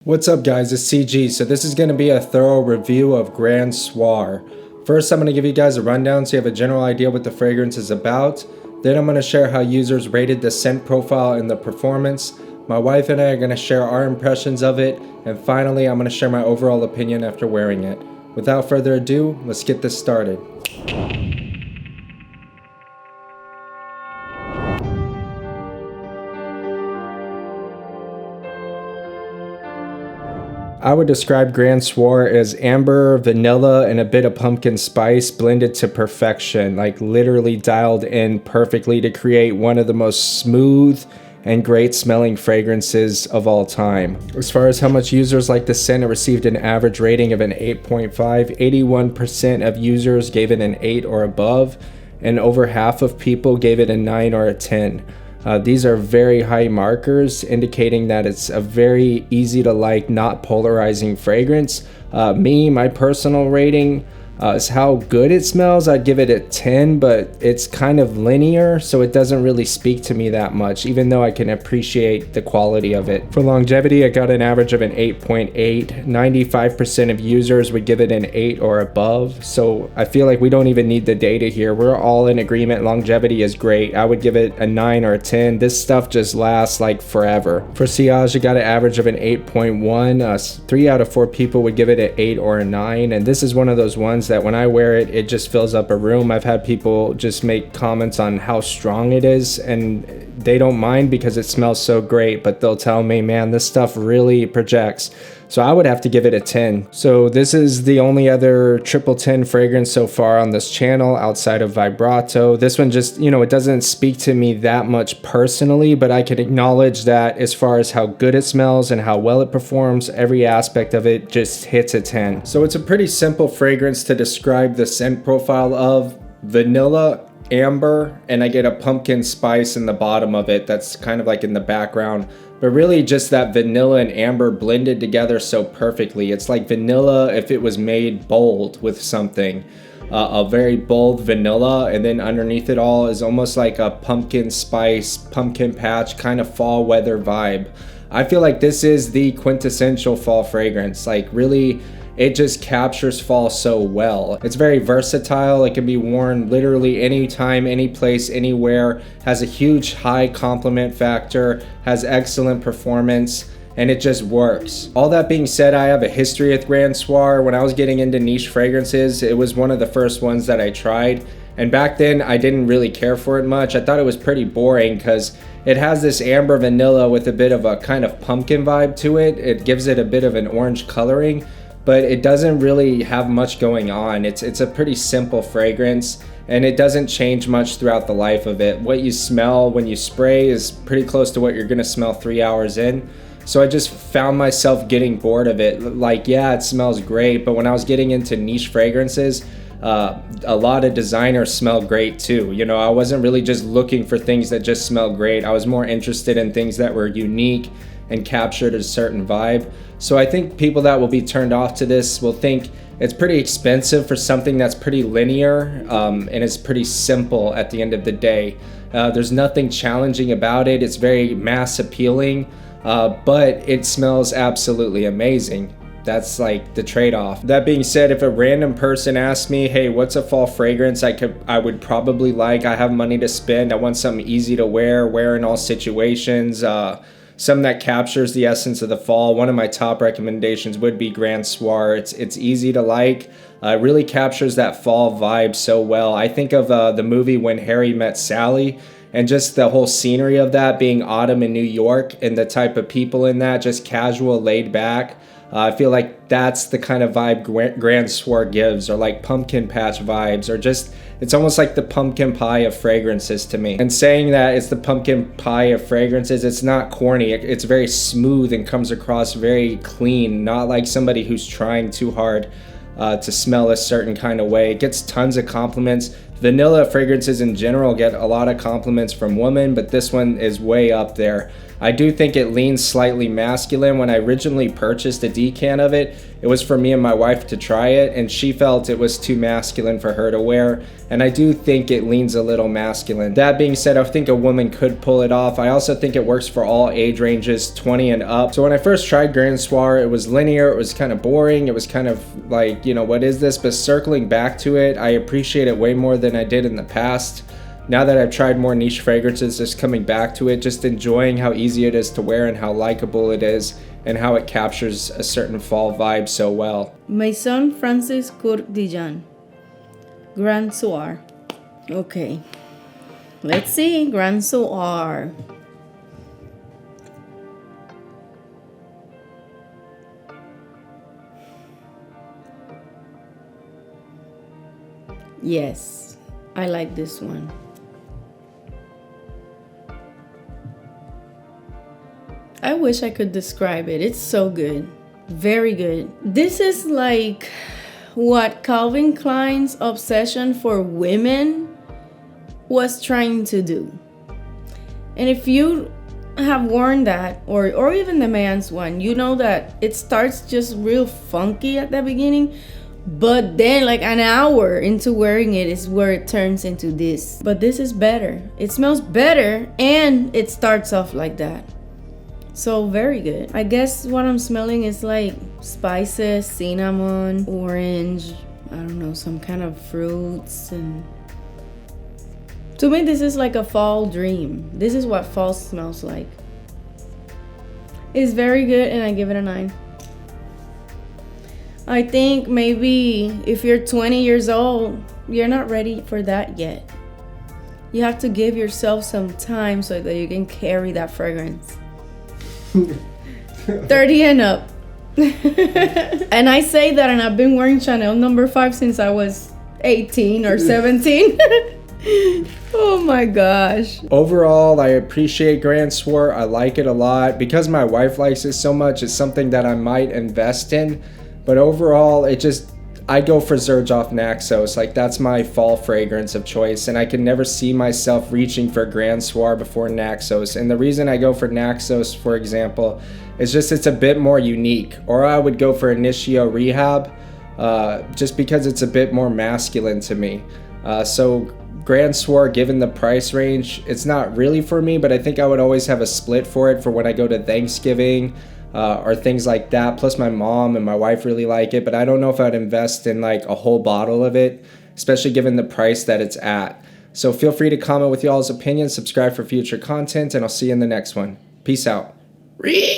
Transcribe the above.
What's up guys, it's CG. So this is going to be a thorough review of Soir. First I'm going to give you guys a rundown so you have a general idea what the fragrance is about. Then I'm going to share how users rated the scent profile and the performance. My wife and I are going to share our impressions of it. And finally I'm going to share my overall opinion after wearing it. Without further ado, let's get this started. I would describe Soir as amber, vanilla, and a bit of pumpkin spice blended to perfection, like literally dialed in perfectly to create one of the most smooth and great smelling fragrances of all time. As far as how much users like the scent, it received an average rating of an 8.5. 81% of users gave it an 8 or above, and over half of people gave it a 9 or a 10. These are very high markers, indicating that it's a very easy to like, not polarizing fragrance. My personal rating is how good it smells. I'd give it a 10, but it's kind of linear, so it doesn't really speak to me that much, even though I can appreciate the quality of it. For longevity, I got an average of an 8.8. 95% of users would give it an 8 or above, so I feel like we don't even need the data here. We're all in agreement longevity is great. I would give it a 9 or a 10. This stuff just lasts like forever. For sillage, I got an average of an 8.1. 3 out of 4 people would give it an 8 or a 9, and this is one of those ones that when I wear it, it just fills up a room. I've had people just make comments on how strong it is, and they don't mind because it smells so great, but they'll tell me, man, this stuff really projects. So I would have to give it a 10. So this is the only other triple 10 fragrance so far on this channel outside of Vibrato. This one just, it doesn't speak to me that much personally, but I can acknowledge that as far as how good it smells and how well it performs, every aspect of it just hits a 10. So it's a pretty simple fragrance to describe the scent profile of: vanilla, amber, and I get a pumpkin spice in the bottom of it that's kind of like in the background. But really just that vanilla and amber blended together so perfectly. It's like vanilla if it was made bold with something. A very bold vanilla, and then underneath it all is almost like a pumpkin spice, pumpkin patch kind of fall weather vibe. I feel like this is the quintessential fall fragrance. Like really, it just captures fall so well. It's very versatile. It can be worn literally anytime, any place, anywhere. Has a huge high compliment factor, has excellent performance, and it just works. All that being said, I have a history with Soir. When I was getting into niche fragrances, it was one of the first ones that I tried. And back then, I didn't really care for it much. I thought it was pretty boring because it has this amber vanilla with a bit of a kind of pumpkin vibe to it. It gives it a bit of an orange coloring, but it doesn't really have much going on. It's a pretty simple fragrance, and it doesn't change much throughout the life of it. What you smell when you spray is pretty close to what you're gonna smell 3 hours in. So I just found myself getting bored of it. Like, yeah, it smells great, but when I was getting into niche fragrances, a lot of designers smell great too. I wasn't really just looking for things that just smell great. I was more interested in things that were unique and captured a certain vibe. So I think people that will be turned off to this will think it's pretty expensive for something that's pretty linear, and it's pretty simple at the end of the day. There's nothing challenging about it. It's very mass appealing, but it smells absolutely amazing. That's like the trade-off. That being said, if a random person asked me, hey, what's a fall fragrance I would probably like, I have money to spend, I want something easy to wear in all situations, something that captures the essence of the fall, one of my top recommendations would be Soir. It's easy to like. It really captures that fall vibe so well. I think of the movie When Harry Met Sally, and just the whole scenery of that being autumn in New York, and the type of people in that, just casual, laid back. I feel like that's the kind of vibe Soir gives, or like pumpkin patch vibes, or just, it's almost like the pumpkin pie of fragrances to me. And saying that it's the pumpkin pie of fragrances, it's not corny. It's very smooth and comes across very clean, not like somebody who's trying too hard to smell a certain kind of way. It gets tons of compliments. Vanilla fragrances in general get a lot of compliments from women, but this one is way up there. I do think it leans slightly masculine. When I originally purchased a decan of it, it was for me and my wife to try it, and she felt it was too masculine for her to wear, and I do think it leans a little masculine. That being said, I think a woman could pull it off. I also think it works for all age ranges, 20 and up. So when I first tried Grand Soir, it was linear, it was kind of boring, it was kind of like, you know, what is this? But circling back to it, I appreciate it way more than I did in the past. Now that I've tried more niche fragrances, just coming back to it, just enjoying how easy it is to wear and how likable it is and how it captures a certain fall vibe so well. Maison Francis Kurkdjian, Grand Soir. Okay, let's see, Grand Soir. Yes, I like this one. I wish I could describe it. It's so good. Very good. This is like what Calvin Klein's obsession for women was trying to do. And if you have worn that, or even the man's one, you know that it starts just real funky at the beginning, but then like an hour into wearing it is where it turns into this. But this is better. It smells better and it starts off like that. So very good. I guess what I'm smelling is like spices, cinnamon, orange, I don't know, some kind of fruits. And to me, this is like a fall dream. This is what fall smells like. It's very good and I give it a 9. I think maybe if you're 20 years old, you're not ready for that yet. You have to give yourself some time so that you can carry that fragrance. 30 and up. And I say that, and I've been wearing Chanel No. 5 since I was 18 or 17. Oh my gosh. Overall, I appreciate Grand Soir. I like it a lot. Because my wife likes it so much, it's something that I might invest in. But overall, I go for Xerjoff Naxos. Like, that's my fall fragrance of choice, and I can never see myself reaching for Grand Soir before Naxos. And the reason I go for Naxos, for example, is just it's a bit more unique. Or I would go for Initio Rehab, just because it's a bit more masculine to me. So Grand Soir, given the price range, it's not really for me, but I think I would always have a split for it for when I go to Thanksgiving, or things like that. Plus my mom and my wife really like it, but I don't know if I'd invest in like a whole bottle of it, especially given the price that it's at. So feel free to comment with y'all's opinions, subscribe for future content, and I'll see you in the next one. Peace out.